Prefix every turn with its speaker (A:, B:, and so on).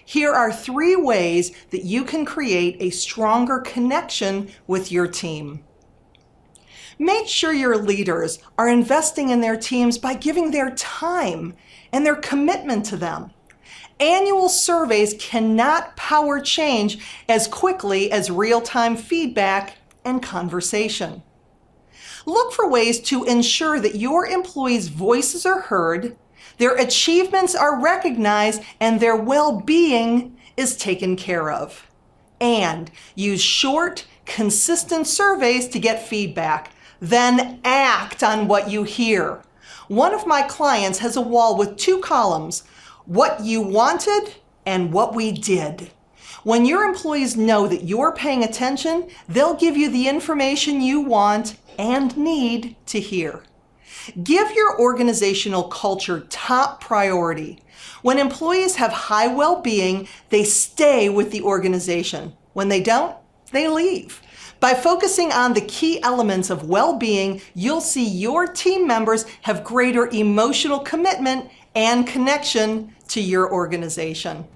A: Here are 3 ways that you can create a stronger connection with your team. Make sure your leaders are investing in their teams by giving their time and their commitment to them. Annual surveys cannot power change as quickly as real-time feedback and conversation. Look for ways to ensure that your employees' voices are heard, their achievements are recognized, and their well-being is taken care of. And use short, consistent surveys to get feedback. Then act on what you hear. One of my clients has a wall with 2 columns, what you wanted and what we did. When your employees know that you're paying attention, they'll give you the information you want and need to hear. Give your organizational culture top priority. When employees have high well-being, they stay with the organization. When they don't, they leave. By focusing on the key elements of well-being, you'll see your team members have greater emotional commitment and connection to your organization.